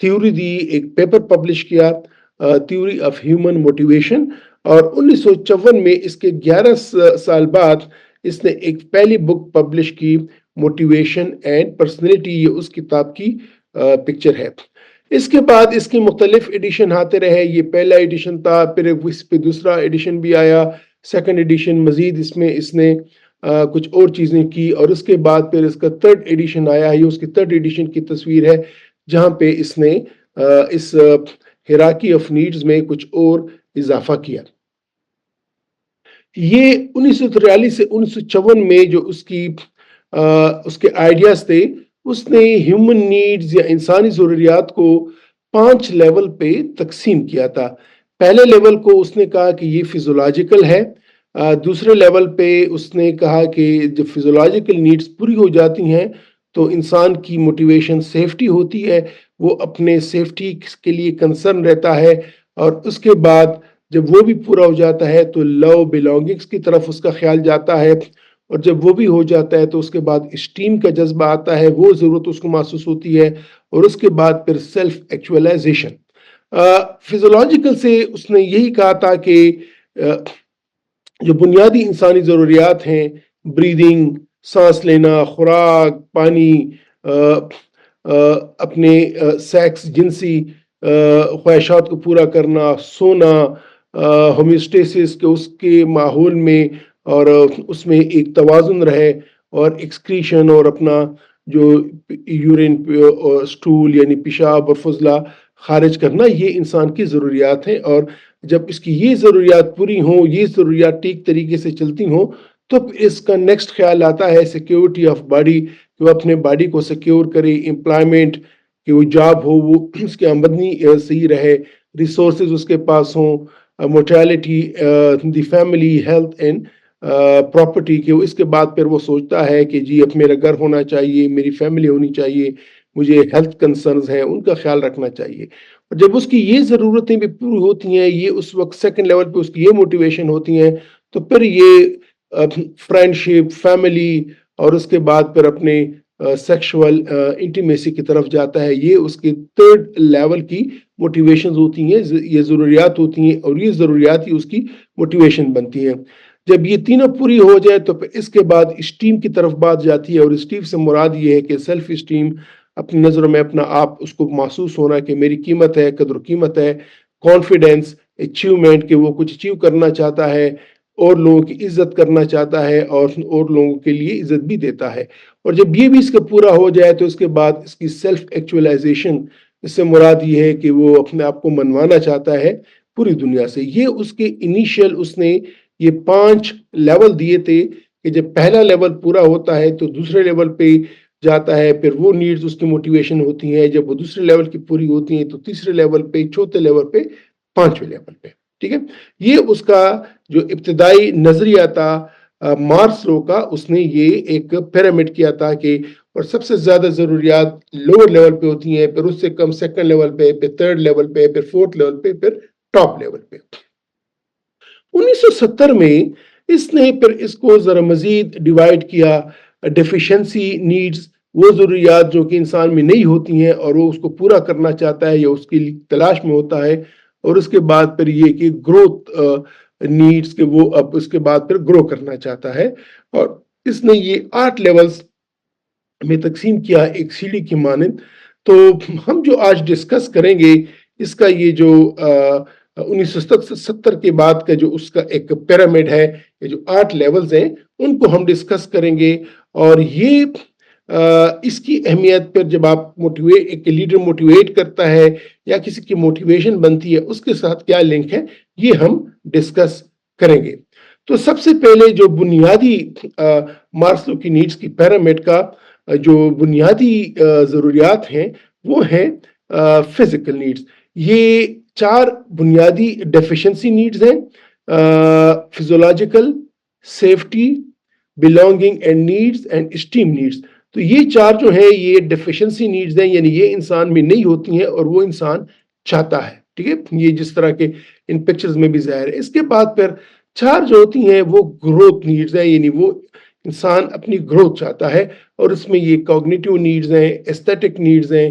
Theory دی، ایک paper publish کیا، theory of human motivation, اور 1954 میں اس کے 11 سال بعد اس نے ایک پہلی بک پبلش کی، موٹیویشن اینڈ پرسنالٹی، یہ اس کتاب کی پکچر ہے۔ اس کے بعد اس کی مختلف ایڈیشن آتے رہے، یہ پہلا ایڈیشن تھا، پھر اس پہ دوسرا ایڈیشن بھی آیا، سیکنڈ ایڈیشن، مزید اس میں اس نے کچھ اور چیزیں کی، اور اس کے بعد پھر اس کا تھرڈ ایڈیشن آیا، یہ اس کی تھرڈ ایڈیشن کی تصویر ہے، جہاں پہ اس نے اس ہیراکی آف نیڈز میں کچھ اور اضافہ کیا۔ یہ 1943 سے 1954 میں جو اس کے آئیڈیاز تھے، اس نے ہیومن نیڈز یا انسانی ضروریات کو 5 لیول پہ تقسیم کیا تھا۔ پہلے لیول کو اس نے کہا کہ یہ فیزیولوجیکل ہے، دوسرے لیول پہ اس نے کہا کہ جب فیزیولوجیکل نیڈز پوری ہو جاتی ہیں تو انسان کی موٹیویشن سیفٹی ہوتی ہے، وہ اپنے سیفٹی کے لیے کنسرن رہتا ہے، اور اس کے بعد جب وہ بھی پورا ہو جاتا ہے تو لو بلونگنگز کی طرف اس کا خیال جاتا ہے، اور جب وہ بھی ہو جاتا ہے تو اس کے بعد اسٹیم کا جذبہ آتا ہے، وہ ضرورت اس کو محسوس ہوتی ہے، اور اس کے بعد پھر سیلف ایکچولائزیشن۔ فیزیولوجیکل سے اس نے یہی کہا تھا کہ جو بنیادی انسانی ضروریات ہیں، بریدنگ، سانس لینا، خوراک، پانی، اپنے سیکس، جنسی خواہشات کو پورا کرنا، سونا، ہومیوسٹیسس کے اس کے ماحول میں، اور اس میں ایک توازن رہے، اور ایکسکریشن اور اپنا جو یورین سٹول یعنی پیشاب اور فضلہ خارج کرنا، یہ انسان کی ضروریات ہیں، اور جب اس کی یہ ضروریات پوری ہوں، یہ ضروریات ٹھیک طریقے سے چلتی ہوں، تو اس کا نیکسٹ خیال آتا ہے سیکیورٹی آف باڈی، کہ وہ اپنے باڈی کو سیکیور کرے، امپلائمنٹ، کہ وہ جاب ہو، وہ اس کی آمدنی صحیح رہے، ریسورسز اس کے پاس ہوں، motility, the family, health and property, کہ اس کے بعد پھر وہ سوچتا ہے کہ جی اب میرا گھر ہونا چاہیے، میری فیملی ہونی چاہیے، مجھے ہیلتھ کنسرنز ہیں ان کا خیال رکھنا چاہیے۔ اور جب اس کی یہ ضرورتیں بھی پوری ہوتی ہیں، یہ اس وقت سیکنڈ لیول پہ اس کی یہ موٹیویشن ہوتی ہیں، تو پھر یہ فرینڈشپ، فیملی، اور اس کے بعد پھر اپنے سیکشول انٹیمیسی کی طرف جاتا ہے۔ یہ اس کی تھرڈ لیول کی موٹیویشنز ہوتی ہیں، یہ ضروریات ہوتی ہیں، اور یہ ضروریات ہی اس کی موٹیویشن بنتی ہیں۔ جب یہ تینوں پوری ہو جائے تو پھر اس کے بعد اسٹیم کی طرف بات جاتی ہے، اور اسٹیم سے مراد یہ ہے کہ سیلف اسٹیم، اپنی نظروں میں اپنا آپ اس کو محسوس ہونا کہ میری قیمت ہے، قدر و قیمت ہے، کانفیڈنس، اچیومنٹ، کہ وہ کچھ اچیو کرنا چاہتا ہے، اور لوگوں کی عزت کرنا چاہتا ہے، اور لوگوں کے لیے عزت بھی دیتا ہے۔ اور جب یہ بھی اس کا پورا ہو جائے تو اس کے بعد اس کی سیلف ایکچولائزیشن، اس سے مراد یہ ہے کہ وہ اپنے آپ کو منوانا چاہتا ہے پوری دنیا سے۔ یہ اس کے انیشیل اس نے یہ 5 لیول دیے تھے، کہ جب پہلا لیول پورا ہوتا ہے تو دوسرے لیول پہ جاتا ہے، پھر وہ نیڈز اس کی موٹیویشن ہوتی ہیں، جب وہ دوسرے لیول کی پوری ہوتی ہیں تو تیسرے لیول پہ، چوتھے لیول پہ، پانچویں لیول پہ، ٹھیک ہے۔ یہ اس کا جو ابتدائی نظریہ تھا مارسلو کا، اس نے یہ ایک پیرامڈ کیا تھا کہ، اور سب سے زیادہ ضروریات لوور لیول پہ ہوتی ہیں، پھر اس سے کم سیکنڈ لیول پہ، پھر تھرڈ لیول پہ، پھر فورتھ لیول پہ، پھر ٹاپ لیول پہ۔ 1970 میں اس نے پھر اس کو ذرا مزید ڈیوائیڈ کیا، ڈیفیشنسی نیڈز، وہ ضروریات جو کہ انسان میں نہیں ہوتی ہیں اور وہ اس کو پورا کرنا چاہتا ہے یا اس کی تلاش میں ہوتا ہے، اور اس کے بعد پھر یہ کہ گروتھ نیڈز، کہ وہ اب اس کے بعد پھر گرو کرنا چاہتا ہے، اور اس نے یہ 8 لیولز میں تقسیم کیا ایک سیڑھی کی مانند۔ تو ہم جو آج ڈسکس کریں گے، اس کا یہ جو 1970 کے بعد کا جو اس کا ایک پیرامڈ ہے، یہ جو 8 لیولز ہیں، ان کو ہم ڈسکس کریں گے، اور یہ اس کی اہمیت پر جب آپ ایک لیڈر موٹیویٹ کرتا ہے یا کسی کی موٹیویشن بنتی ہے، اس کے ساتھ کیا لنک ہے، یہ ہم ڈسکس کریں گے۔ تو سب سے پہلے جو بنیادی مارسلو کی نیڈز کی پیرامڈ کا جو بنیادی ضروریات ہیں، وہ ہیں فزیکل نیڈز۔ یہ 4 بنیادی ڈیفیشنسی نیڈز ہیں: physiological, safety, belonging and needs, and esteem needs. تو یہ 4 جو ہیں یہ ڈیفیشنسی نیڈز ہیں، یعنی یہ انسان میں نہیں ہوتی ہیں اور وہ انسان چاہتا ہے، ٹھیک ہے، یہ جس طرح کے ان پکچرز میں بھی ظاہر ہے۔ اس کے بعد پھر 4 جو ہوتی ہیں وہ گروتھ نیڈز ہیں، یعنی وہ انسان اپنی گروتھ چاہتا ہے، اور اس میں یہ کوگنیٹو نیڈز ہیں، ایستھیٹک نیڈز ہیں،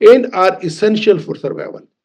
and are essential for survival।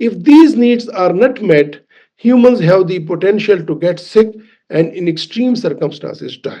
If these needs are not met, humans have the potential to get sick and in extreme circumstances die।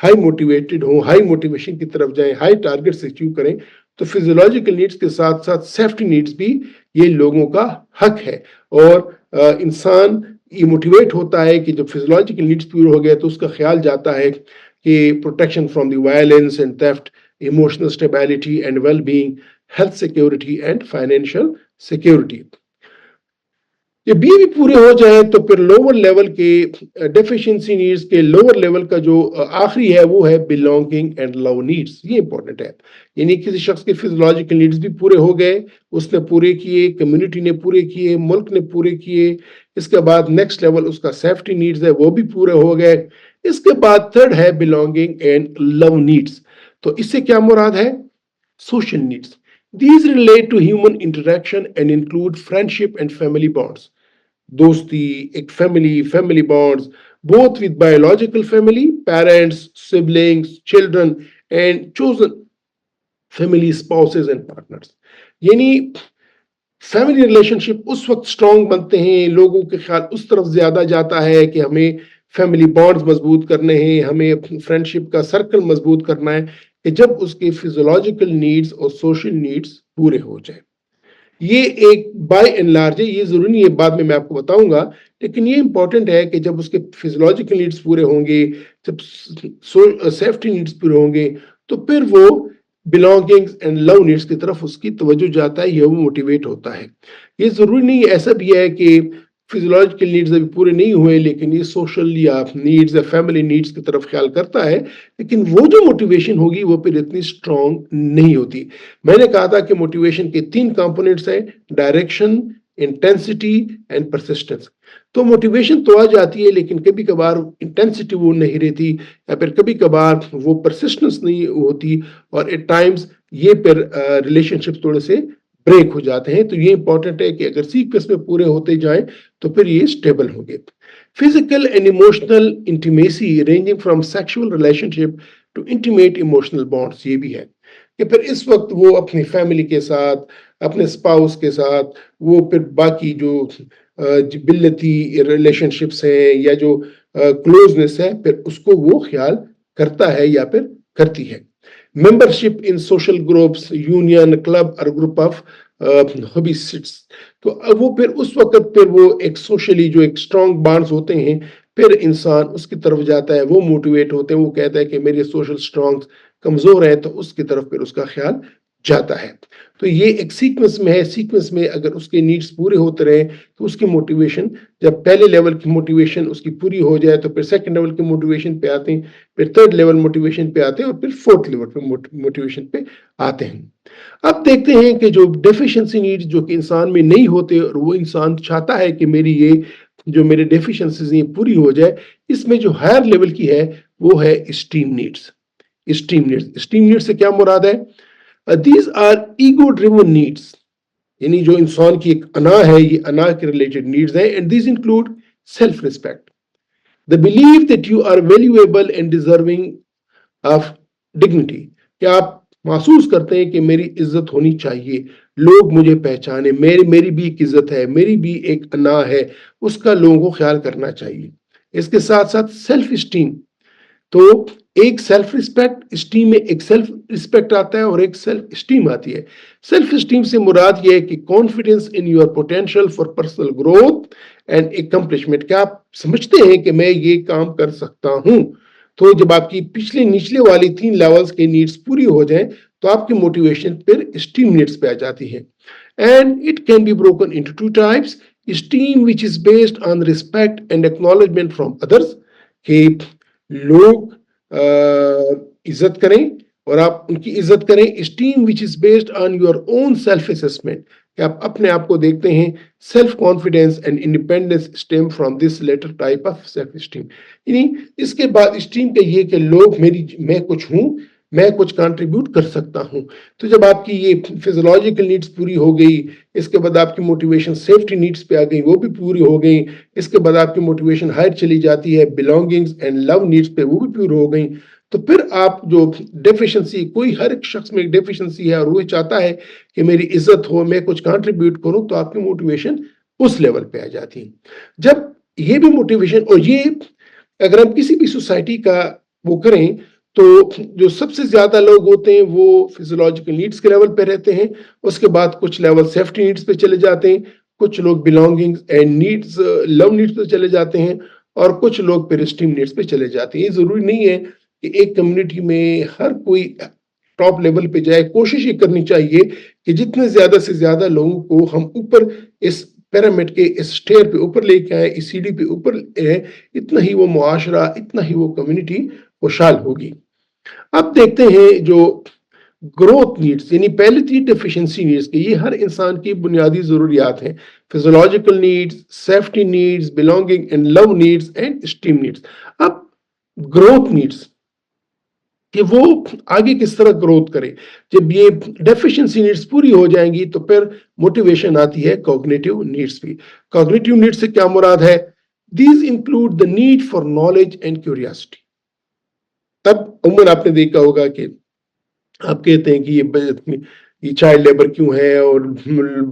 High motivated ہوں، ہائی موٹیویشن کی طرف جائیں، high targets achieve کریں، تو physiological needs کے ساتھ ساتھ safety needs بھی یہ لوگوں کا حق ہے۔ اور انسان یہ موٹیویٹ ہوتا ہے کہ جب فزیولوجیکل نیڈس پورے ہو گئے تو اس کا خیال جاتا ہے کہ protection from the violence and theft, emotional stability and well being, health security and financial security. یہ بھی پورے ہو جائیں تو پھر لوور لیول کے ڈیفیشنسی نیڈز کے لوور لیول کا جو آخری ہے وہ ہے بلونگنگ اینڈ لو نیڈز۔ یہ امپورٹنٹ ہے، یعنی کسی شخص کے فزیولوجیکل نیڈز بھی پورے ہو گئے، اس نے پورے کیے، کمیونٹی نے پورے کیے، ملک نے پورے کیے، اس کے بعد نیکسٹ لیول اس کا سیفٹی نیڈز ہے وہ بھی پورے ہو گئے، اس کے بعد تھرڈ ہے بلونگنگ اینڈ لو نیڈز۔ تو اس سے کیا مراد ہے؟ Social needs. These relate to human interaction and include friendship and family bonds. دوستی، ایک family bonds, both with biological family, parents, siblings, children, and chosen family, spouses and partners. یعنی family relation شپ اس وقت strong بنتے ہیں، لوگوں کے خیال اس طرف زیادہ جاتا ہے کہ ہمیں فیملی بانڈز مضبوط کرنے ہیں، ہمیں اپنی فرینڈشپ کا سرکل مضبوط کرنا ہے، کہ جب اس کے فزیولوجیکل نیڈز اور سوشل نیڈز پورے ہو جائیں۔ یہ ایک بائی اینڈ لارج ہے، یہ ضروری نہیں ہے، بعد میں آپ کو بتاؤں گا، لیکن یہ امپورٹنٹ ہے کہ جب اس کے فزیولوجیکل نیڈز پورے ہوں گے، جب سیفٹی نیڈز پورے ہوں گے، تو پھر وہ بلونگنگز اینڈ لو نیڈز کی طرف اس کی توجہ جاتا ہے، یہ وہ موٹیویٹ ہوتا ہے۔ یہ ضروری نہیں ہے، ایسا بھی ہے کہ فزیولوجیکل نیڈز ابھی پورے نہیں ہوئے لیکن یہ سوشل یا نیڈز یا فیملی نیڈز کی طرف خیال کرتا ہے، لیکن وہ جو موٹیویشن ہوگی وہ پھر اتنی اسٹرانگ نہیں ہوتی۔ میں نے کہا تھا کہ موٹیویشن کے 3 کمپوننٹس ہیں: ڈائریکشن، انٹینسٹی اینڈ پرسسٹنس۔ تو موٹیویشن تو آ جاتی ہے لیکن کبھی کبھار انٹینسٹی وہ نہیں رہتی، یا پھر کبھی کبھار وہ پرسسٹنس نہیں ہوتی، اور ایٹ ٹائمز یہ پھر ریلیشن شپ تھوڑے سے بریک ہو جاتے ہیں۔ تو یہ امپورٹنٹ ہے کہ اگر سیکوینس میں پورے ہوتے جائیں تو پھر یہ اسٹیبل ہوں گے۔ Physical and emotional intimacy ranging from sexual relationship to intimate emotional bonds, یہ بھی ہے کہ پھر اس وقت وہ اپنی فیملی کے ساتھ، اپنے اسپاؤس کے ساتھ، وہ پھر باقی جو جبلتی ریلیشن شپس ہیں یا جو کلوزنس ہے، پھر اس کو وہ خیال کرتا ہے یا پھر کرتی ہے۔ ممبرشپ ان سوشل گروپس، یونین، کلب اور گروپ آف ہابیسٹس، تو وہ پھر اس وقت پھر وہ ایک سوشلی جو ایک اسٹرانگ بانڈز ہوتے ہیں، پھر انسان اس کی طرف جاتا ہے، وہ موٹیویٹ ہوتے ہیں، وہ کہتا ہے کہ میری سوشل اسٹرانگ کمزور ہے، تو اس کی طرف پھر اس کا خیال جاتا ہے۔ تو یہ ایک سیکوینس میں ہے، سیکوینس میں اگر اس کے نیڈز پورے ہوتے رہے تو اس کی موٹیویشن، جب پہلے لیول کی موٹیویشن اس کی پوری ہو جائے تو پھر سیکنڈ لیول کی موٹیویشن پہ آتے ہیں، پھر تھرڈ لیول موٹیویشن پہ آتے ہیں، اور پھر فورتھ لیول پہ موٹیویشن پہ آتے ہیں۔ اب دیکھتے ہیں کہ جو ڈیفیشنسی نیڈز جو کہ انسان میں نہیں ہوتے اور وہ انسان چاہتا ہے کہ میری یہ جو میرے ڈیفیشنسیز ہیں پوری ہو جائے، اس میں جو ہائر لیول کی ہے وہ ہے اسٹیم نیڈز۔ اسٹیم نیڈز سے کیا مراد ہے؟ These are ego driven needs، یعنی جو انسان کی ایک انا ہے، یہ انا کے ریلیٹڈ نیڈز ہیں، and these include self respect، the belief that you are valuable and deserving of dignity، کہ آپ محسوس کرتے ہیں کہ میری عزت ہونی چاہیے، لوگ مجھے پہچانے، میری بھی ایک عزت ہے، میری بھی ایک انا ہے، اس کا لوگوں کو خیال کرنا چاہیے۔ اس کے ساتھ ساتھ سیلف اسٹیم، تو ایک سیلف رسپیکٹ، اسٹیم میں ایک سیلف رسپیکٹ آتا ہے اور ایک سیلف اسٹیم آتی ہے۔ سیلف اسٹیم سے مراد یہ ہے کہ confidence in your potential for personal growth and accomplishment, کہ آپ سمجھتے ہیں کہ میں یہ کام کر سکتا ہوں۔ تو جب آپ کی نچلے والی 3 لیولز کے نیڈز پوری ہو جائیں تو آپ کی موٹیویشن پھر اسٹیم نیڈز پہ آ جاتی ہے۔ And it can be broken into 2 types, esteem which is based on respect and acknowledgement from others, کہ لوگ عزت کریں اور آپ ان کی عزت کریں۔ Esteem which is based on your own self assessment, کہ آپ اپنے آپ کو دیکھتے ہیں۔ Self confidence and independence esteem from this latter type of self esteem, یعنی اس کے بعد اسٹیم کا یہ کہ لوگ میں کچھ ہوں، میں کچھ کنٹریبیوٹ کر سکتا ہوں۔ تو جب آپ کی یہ فزیولوجیکل نیڈز پوری ہو گئی، اس کے بعد آپ کی موٹیویشن سیفٹی نیڈز پہ آ گئی، وہ بھی پوری ہو گئی، اس کے بعد آپ کی موٹیویشن ہائر چلی جاتی ہے، بلونگنگز اینڈ لو نیڈز پہ، وہ بھی پوری ہو گئی، تو پھر آپ جو ڈیفیشنسی، کوئی ہر ایک شخص میں ایک ڈیفیشنسی ہے اور وہ چاہتا ہے کہ میری عزت ہو، میں کچھ کنٹریبیوٹ کروں، تو آپ کی موٹیویشن اس لیول پہ آ جاتی ہے۔ جب یہ بھی موٹیویشن، اور یہ اگر ہم کسی بھی سوسائٹی کا وہ کریں تو جو سب سے زیادہ لوگ ہوتے ہیں وہ فزیولوجیکل نیڈس کے لیول پہ رہتے ہیں، اس کے بعد کچھ لیول سیفٹی نیڈس پہ چلے جاتے ہیں، کچھ لوگ belonging and needs love needs پہ چلے جاتے ہیں، اور کچھ لوگ پھر اسٹیم نیڈس پہ چلے جاتے ہیں۔ یہ ضروری نہیں ہے کہ ایک کمیونٹی میں ہر کوئی ٹاپ لیول پہ جائے۔ کوشش یہ کرنی چاہیے کہ جتنے زیادہ سے زیادہ لوگوں کو ہم اوپر اس پیرامڈ کے اس سٹیئر پہ اوپر لے کے آئے، اس سیڑھی پہ اوپر اتنا ہی وہ معاشرہ، اتنا ہی وہ کمیونٹی خوشحال ہوگی۔ اب دیکھتے ہیں جو گروتھ نیڈس، یعنی پہلے تھی ڈیفیشنسی نیڈس کے، یہ ہر انسان کی بنیادی ضروریات ہیں: physiological needs, safety needs, belonging and love needs and esteem needs. اب گروتھ نیڈس کہ وہ آگے کس طرح گروتھ کرے، جب یہ ڈیفیشنسی نیڈس پوری ہو جائیں گی تو پھر موٹیویشن آتی ہے کوگنیٹو نیڈس بھی۔ کوگنیٹو نیڈس سے کیا مراد ہے؟ These include the need for knowledge and curiosity. تب عموماً آپ نے دیکھا ہوگا کہ آپ کہتے ہیں کہ یہ چائلڈ لیبر کیوں ہے اور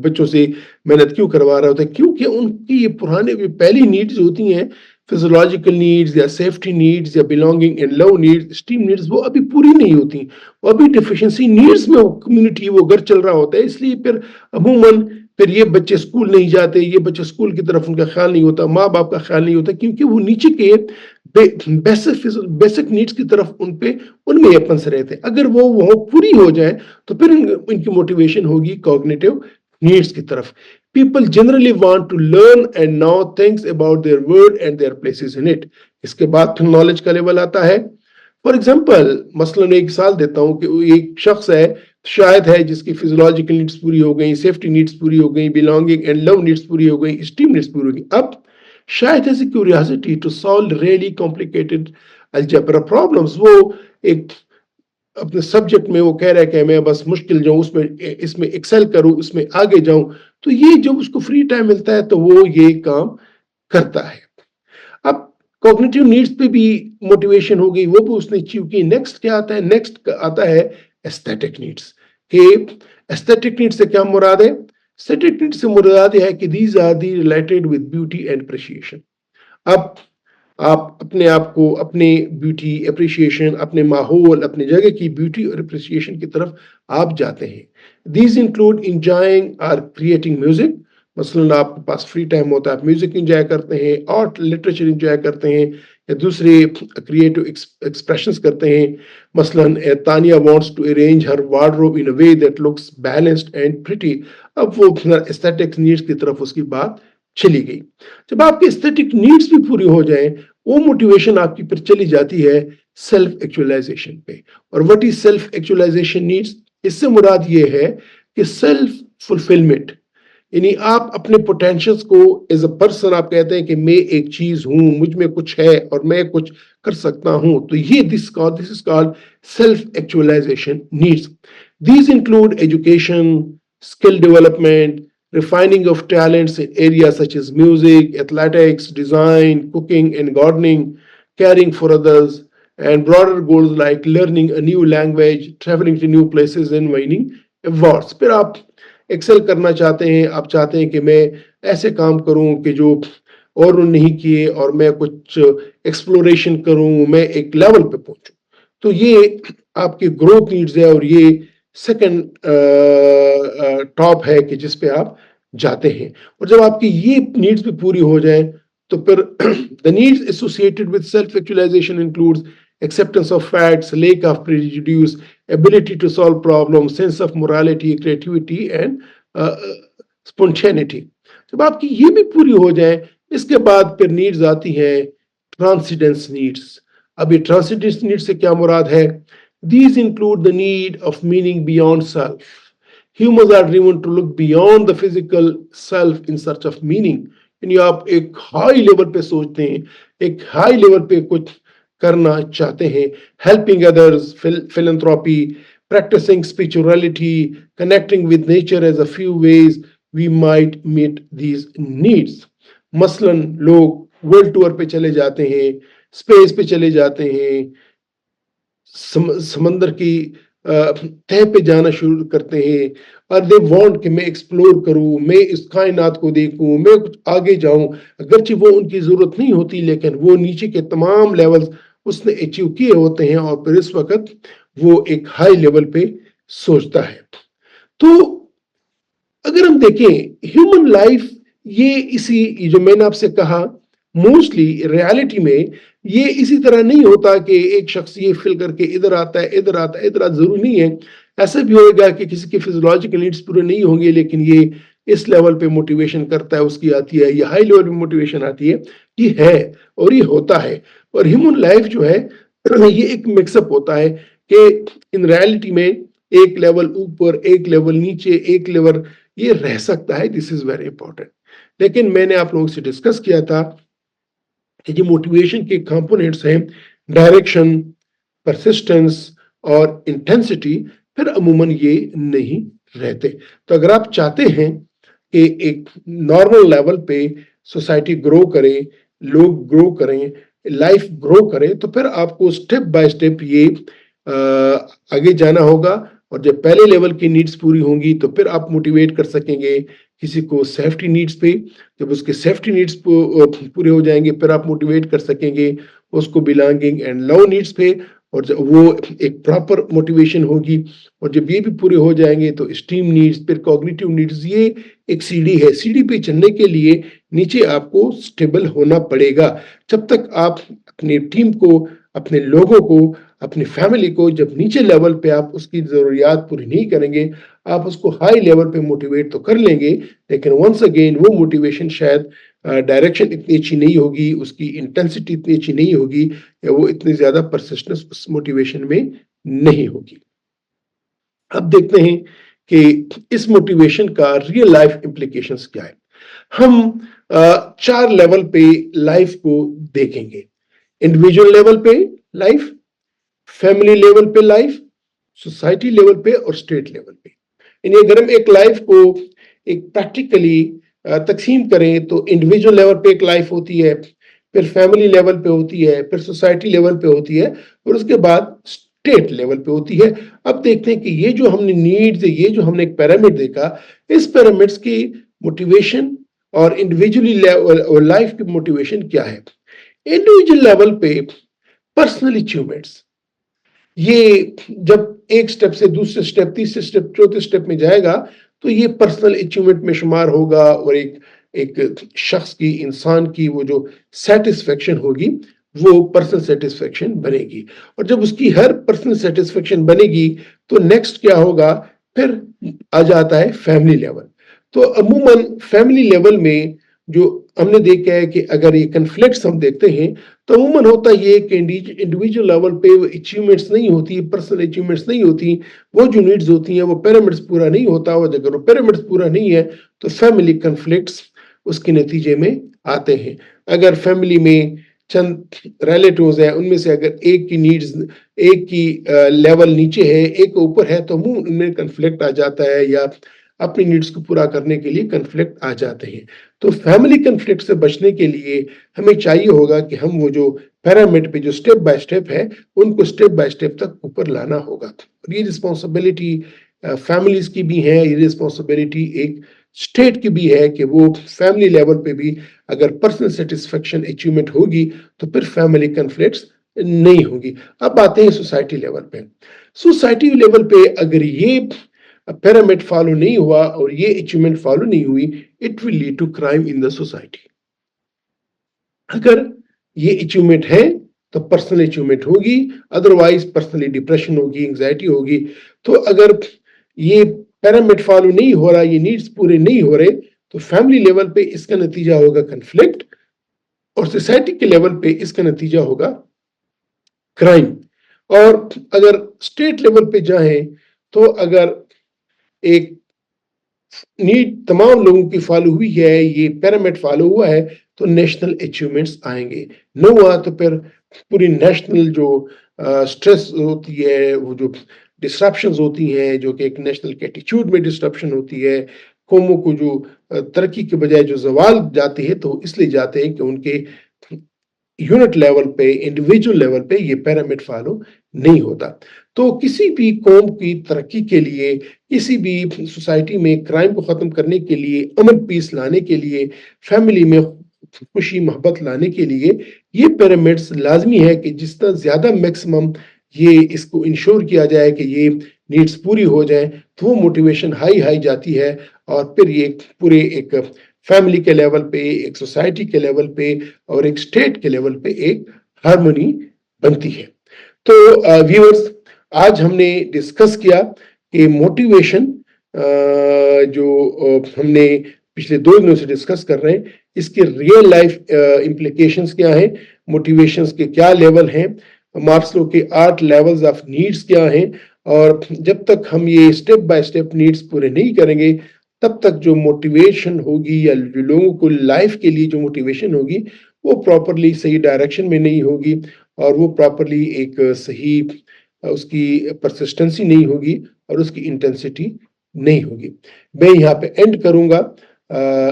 بچوں سے محنت کیوں کروا رہا ہوتا ہے، کیونکہ ان کی یہ پرانے پہلی نیڈز ہوتی ہیں، فزیولوجیکل نیڈز یا سیفٹی نیڈز یا belonging and love needs, esteem needs, وہ ابھی پوری نہیں ہوتی، وہ ابھی ڈیفیشنسی نیڈز میں کمیونٹی وہ گھر چل رہا ہوتا ہے۔ اس لیے پھر عموماً یہ بچے اسکول نہیں جاتے، یہ بچے اسکول کی طرف ان کا خیال نہیں ہوتا، ماں باپ کا خیال نہیں ہوتا، کیونکہ وہ نیچے کے بیسک نیڈز کی طرف ان میں اپنس رہتے ہیں۔ اگر وہ پوری ہو جائے تو پھر ان کی موٹیویشن ہوگی کوگنیٹو نیڈز کی طرف۔ People generally want to learn and know things about their world and their places in it۔ اس کے بعد پھر نالج کا لیول آتا ہے۔ فار ایگزامپل، مثلاً ایک مثال دیتا ہوں کہ ایک شخص ہے، شاید ہے، جس کی فزیولوجیکل نیڈس پوری ہو گئی، سیفٹی نیڈس پوری ہو گئی، بلانگنگ اینڈ لو نیڈس پوری ہو گئی، اسٹیم نیڈس پوری ہو گئی۔ اب شاید has a curiosity to solve really complicated algebra problems۔ وہ ایک اپنے سبجیکٹ میں وہ کہہ رہا ہے کہ میں بس مشکل جاؤں اس میں ایکسل کروں، اس میں آگے جاؤں، تو یہ جب اس کو فری ٹائم ملتا ہے تو وہ یہ کام کرتا ہے۔ اب کوگنیٹو نیڈس پہ بھی موٹیویشن ہو گئی، وہ بھی اس نے اچیو کی۔ نیکسٹ کیا آتا ہے؟ نیکسٹ آتا ہے ایستھیٹک نیڈس۔ کہ ایستھیٹک نیڈس سے کیا مراد ہے؟ ایستھیٹک نیڈس سے مراد ہے کہ these are the related with beauty and appreciation. اب آپ اپنے آپ کو اپنے بیوٹی اپریشیشن، اپنے ماحول، اپنے جگہ کی بیوٹی اور اپریشیشن کی طرف آپ جاتے ہیں۔ دیز انکلوڈ انجوائنگ اور کریٹنگ میوزک۔ مثلاً آپ کے پاس فری ٹائم ہوتا ہے، آپ میوزک انجوائے کرتے ہیں، آرٹ لٹریچر انجوائے کرتے ہیں، یا دوسرے کریٹو ایکسپریشنز کرتے ہیں۔ مثلاً Tania wants to arrange her wardrobe in a way that looks balanced and pretty. اب وہ ایستھیٹک نیڈس کی طرف اس کی بات چلی گئی۔ جب آپ کے ایستھیٹک نیڈس بھی پوری ہو جائیں، وہ موٹیویشن آپ کی پھر چلی جاتی ہے سیلف ایکچوائلائزیشن پہ۔ اور what is self actualization needs? اس سے مراد یہ ہے کہ سیلف فلفلمنٹ، یعنی آپ اپنے پوٹینشلز کو ایز اے پرسن آپ کہتے ہیں کہ میں ایک چیز ہوں، مجھ میں کچھ ہے اور میں کچھ کر سکتا ہوں، تو یہ this is called self actualization needs. These include education, skill development, refining of talents in areas such as music, athletics, design, cooking and gardening, caring for others, and broader goals like learning a new language, traveling to new places and winning awards۔ پھر آپ Excel کرنا چاہتے ہیں، آپ چاہتے ہیں کہ میں ایسے کام کروں کہ جو اور نہیں کیے، اور میں کچھ ایکسپلوریشن کروں، میں ایک لیول پہ پہنچوں، تو یہ آپ کی گروتھ نیڈز ہے، اور یہ سیکنڈ ٹاپ ہے کہ جس پہ آپ جاتے ہیں۔ اور جب آپ کی یہ نیڈز بھی پوری ہو جائیں تو پھر the needs associated with self-actualization includes acceptance of facts, lack of prejudice, ability to solve problems, sense of morality, creativity and spontaneity۔ جب آپ کی یہ بھی پوری ہو جائیں، اس کے بعد پھر نیڈز آتی ہیں ٹرانسینڈنس نیڈز۔ اب یہ ٹرانسینڈنس نیڈز سے کیا مراد ہے؟ These include the need of meaning beyond self۔ Humans are driven to look beyond the physical self in search of meaning۔ یعنی آپ ایک ہائی لیول پہ سوچتے ہیں، ایک ہائی لیول پہ کچھ کرنا چاہتے ہیں۔ helping others، philanthropy، practicing spirituality، connecting with nature as a few ways we might meet these needs۔ مثلاً لوگ ورلڈ ٹور پہ چلے جاتے ہیں، اسپیس پہ چلے جاتے ہیں، سمندر کی تہہ پہ جانا شروع کرتے ہیں، اور دے وانٹ کہ میں ایکسپلور کروں، میں اس کائنات کو دیکھوں، میں کچھ آگے جاؤں۔ اگرچہ وہ ان کی ضرورت نہیں ہوتی، لیکن وہ نیچے کے تمام لیولز اس نے اچیو کیے ہوتے ہیں اور پھر اس وقت وہ ایک ہائی لیول پہ سوچتا ہے۔ تو اگر ہم دیکھیں ہیومن لائف، یہ جو میں نے آپ سے کہا، موسٹلی ریالٹی میں یہ اسی طرح نہیں ہوتا کہ ایک شخص یہ فل کر کے ادھر آتا ہے ادھر آتا ہے ادھر آتا، ضروری نہیں ہے۔ ایسا بھی ہوئے گا کہ کسی کے فزیولوجیکل نیڈز پورے نہیں ہوں گے، لیکن یہ اس لیول پہ موٹیویشن کرتا ہے، اس کی آتی ہے، یہ ہائی لیول پہ موٹیویشن آتی ہے، یہ ہے اور یہ ہوتا ہے۔ اور ہیومن لائف جو ہے یہ ایک مکس اپ ہوتا ہے کہ ان ریالٹی میں ایک لیول اوپر، ایک لیول نیچے، ایک لیول یہ رہ سکتا ہے۔ دس از ویری امپورٹنٹ۔ لیکن میں نے آپ لوگوں سے ڈسکس کیا تھا کہ جو موٹیویشن کے کمپوننٹس ہیں، ڈائریکشن، پرسسٹنس اور انٹینسٹی، پھر عموماً یہ نہیں رہتے۔ تو اگر آپ چاہتے ہیں کہ ایک نارمل لیول پہ سوسائٹی گرو کرے، لوگ گرو کریں، لائف گرو کرے، تو پھر آپ کو سٹیپ بائی سٹیپ یہ آگے جانا ہوگا۔ اور جب پہلے لیول کی نیڈز پوری ہوں گی تو پھر آپ موٹیویٹ کر سکیں گے کسی کو سیفٹی نیڈز پہ۔ جب اس کے سیفٹی نیڈز پورے ہو جائیں گے پھر آپ موٹیویٹ کر سکیں گے اس کو بلانگنگ اینڈ لو نیڈز پہ، اور وہ ایک پراپر موٹیویشن ہوگی۔ اور جب یہ بھی پورے ہو جائیں گے تو اسٹیم نیڈز، پھر کوگنیٹیو نیڈز، یہ ایک سیڑھی ہے۔ سیڑھی پہ چلنے کے لیے نیچے آپ کو سٹیبل ہونا پڑے گا۔ جب تک آپ اپنی ٹیم کو، اپنے لوگوں کو، اپنی فیملی کو جب نیچے لیول پہ آپ اس کی ضروریات پوری نہیں کریں گے، آپ اس کو ہائی لیول پہ موٹیویٹ تو کر لیں گے، لیکن ونس اگین وہ موٹیویشن شاید ڈائریکشن اتنی اچھی نہیں ہوگی، اس کی انٹینسٹی اتنی اچھی نہیں ہوگی، یا وہ اتنی زیادہ پرسسٹنس اس موٹیویشن میں نہیں ہوگی۔ اب دیکھتے ہیں کہ اس موٹیویشن کا ریئل لائف امپلیکیشنز کیا ہے۔ ہم 4 لیول پہ لائف کو دیکھیں گے: انڈیویجول لیول پہ لائف، فیملی لیول پہ لائف، سوسائٹی لیول پہ اور اسٹیٹ لیول پہ۔ یعنی اگر ہم ایک لائف کو ایک پریکٹیکلی تقسیم کریں تو انڈیویجول لیول پہ ایک لائف ہوتی ہے، پھر فیملی لیول پہ ہوتی ہے، پھر سوسائٹی لیول پہ ہوتی ہے، اور اس کے بعد اسٹیٹ لیول پہ ہوتی ہے۔ اب دیکھتے ہیں کہ یہ جو ہم نے نیڈز، یہ جو ہم نے ایک پیرامڈ دیکھا، اس پیرامڈس کی موٹیویشن اور انڈیویجولی لائف کی موٹیویشن کیا ہے۔ انڈیویجول لیول پہ پرسنل اچیومنٹس، یہ جب ایک سٹیپ سے دوسرے سٹیپ، تیسرے سٹیپ، چوتھے سٹیپ میں جائے گا تو یہ پرسنل اچیومنٹ میں شمار ہوگا، اور ایک شخص کی، انسان کی وہ جو سیٹسفیکشن ہوگی وہ پرسنل سیٹسفیکشن بنے گی۔ اور جب اس کی ہر پرسنل سیٹسفیکشن بنے گی تو نیکسٹ کیا ہوگا، پھر آ جاتا ہے فیملی لیول۔ تو عموماً فیملی لیول میں جو ہم نے دیکھا ہے کہ اگر یہ کنفلکٹس ہم دیکھتے ہیں تو عموماً ہوتا یہ کہ انڈیویجول لیول پہ وہ اچیومنٹس نہیں ہوتی، پرسنل اچیومنٹس نہیں ہوتی، وہ جو نیڈز ہوتی ہیں وہ پیرامڈس پورا نہیں ہوتا، اور اگر وہ پیرامڈس پورا نہیں ہے تو فیملی کنفلکٹس اس کے نتیجے میں آتے ہیں۔ اگر فیملی میں چند ریلیٹیوز ہیں، ان میں سے اگر ایک کی نیڈز، ایک کی لیول نیچے ہے، ایک اوپر ہے، تو ان میں کنفلکٹ آ جاتا ہے، یا اپنی نیڈز کو پورا کرنے کے لیے کنفلکٹ آ جاتے ہیں۔ تو فیملی کنفلکٹ سے بچنے کے لیے ہمیں چاہیے ہوگا کہ ہم وہ جو پیرامڈ پہ جو سٹیپ بائی سٹیپ ہے ان کو سٹیپ بائی سٹیپ تک اوپر لانا ہوگا۔ اور یہ رسپانسبلٹی فیملیز کی بھی ہے، یہ رسپانسبلٹی ایک اسٹیٹ کی بھی ہے کہ وہ فیملی لیول پہ بھی اگر پرسنل سیٹسفیکشن اچیومنٹ ہوگی تو پھر فیملی کنفلکٹس نہیں ہوگی۔ اب آتے ہیں سوسائٹی لیول پہ۔ سوسائٹی لیول پہ اگر یہ پیرامڈ فالو نہیں ہوا اور یہ اچیومنٹ فالو نہیں ہوئی، it will lead to crime in the society. اگر یہ اچیومنٹ ہے تو پرسنل اچیومنٹ ہوگی، ادروائز پرسنلی ڈپریشن ہوگی، انگزائٹی ہوگی۔ تو اگر یہ پیرامڈ فالو نہیں ہو رہا، یہ نیڈز پورے نہیں ہو رہے، تو فیملی لیول پہ اس کا نتیجہ ہوگا کنفلکٹ، اور سوسائٹی کے لیول پہ اس کا نتیجہ ہوگا کرائم۔ اور اگر اسٹیٹ لیول پہ جائیں تو اگر ایک نیڈ تمام لوگوں کی فالو ہوئی ہے، یہ پیرامڈ فالو ہوا ہے، تو نیشنل اچیومنٹس آئیں گے۔ نہ ہوا تو پھر پوری نیشنل جو سٹریس ہوتی ہے، وہ جو ڈسرپشنز ہوتی ہیں، جو کہ ایک نیشنل کے ایٹیچیوڈ میں ڈسرپشن ہوتی ہے، قوموں کو جو ترقی کے بجائے جو زوال جاتے ہیں تو اس لیے جاتے ہیں کہ ان کے یونٹ لیول پہ، انڈیویجول لیول پہ یہ پیرامڈ فالو نہیں ہوتا۔ تو کسی بھی قوم کی ترقی کے لیے، کسی بھی سوسائٹی میں کرائم کو ختم کرنے کے لیے، امن پیس لانے کے لیے، فیملی میں خوشی محبت لانے کے لیے یہ پیرامڈس لازمی ہے کہ جس طرح زیادہ میکسیمم یہ اس کو انشور کیا جائے کہ یہ نیڈس پوری ہو جائیں تو وہ موٹیویشن ہائی جاتی ہے، اور پھر یہ پورے ایک فیملی کے لیول پہ، ایک سوسائٹی کے لیول پہ اور ایک اسٹیٹ کے لیول پہ ایک ہارمونی بنتی ہے۔ تو ویورز، آج ہم نے ڈسکس کیا کہ موٹیویشن جو ہم نے پچھلے 2 دنوں سے ڈسکس کر رہے ہیں، اس کے ریئل لائف امپلیکیشنز کیا ہیں، موٹیویشنز کے کیا لیول ہیں، ماسلو کے 8 لیولز آف نیڈس کیا ہیں، اور جب تک ہم یہ اسٹیپ بائی اسٹیپ نیڈس پورے نہیں کریں گے تب تک جو موٹیویشن ہوگی یا جو لوگوں کو لائف کے لیے جو موٹیویشن ہوگی وہ پراپرلی صحیح ڈائریکشن میں نہیں ہوگی، اور وہ پراپرلی ایک صحیح اس کی پرسسٹنسی نہیں ہوگی اور اس کی انٹینسٹی نہیں ہوگی۔ میں یہاں پہ اینڈ کروں گا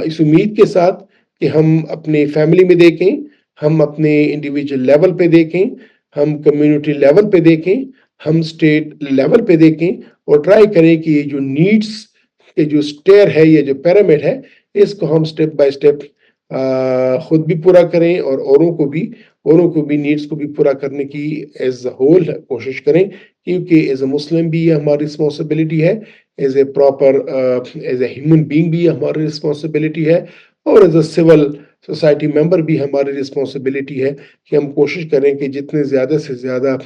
اس امید کے ساتھ کہ ہم اپنے فیملی میں دیکھیں، ہم اپنے انڈیویجول لیول پہ دیکھیں، ہم کمیونٹی لیول پہ دیکھیں، ہم اسٹیٹ لیول پہ دیکھیں، اور ٹرائی کریں کہ یہ جو نیڈس کے جو اسٹیئر ہے، یہ جو پیرامڈ ہے، اس کو ہم اسٹیپ بائی اسٹیپ خود بھی پورا کریں اور اوروں کو بھی نیڈس کو بھی پورا کرنے کی ایز اے ہول کوشش کریں، کیونکہ ایز اے مسلم بھی یہ ہماری رسپانسبلٹی ہے، ایز اے ہیومن بینگ بھی یہ ہماری رسپانسبلٹی ہے، اور ایز اے سول سوسائٹی ممبر بھی ہماری رسپانسبلٹی ہے کہ ہم کوشش کریں کہ جتنے زیادہ سے زیادہ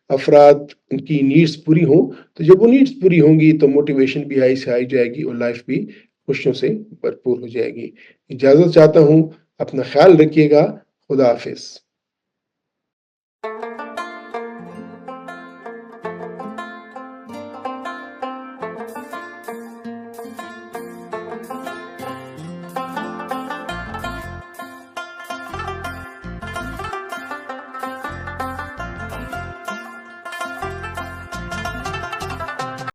افراد ان کی نیڈس پوری ہوں، تو جب وہ نیڈس پوری ہوں گی تو موٹیویشن بھی ہائی سے آئی جائے گی اور لائف بھی خوشیوں سے بھرپور ہو جائے گی۔ اجازت چاہتا ہوں، اپنا خیال رکھیے گا، خدا حافظ۔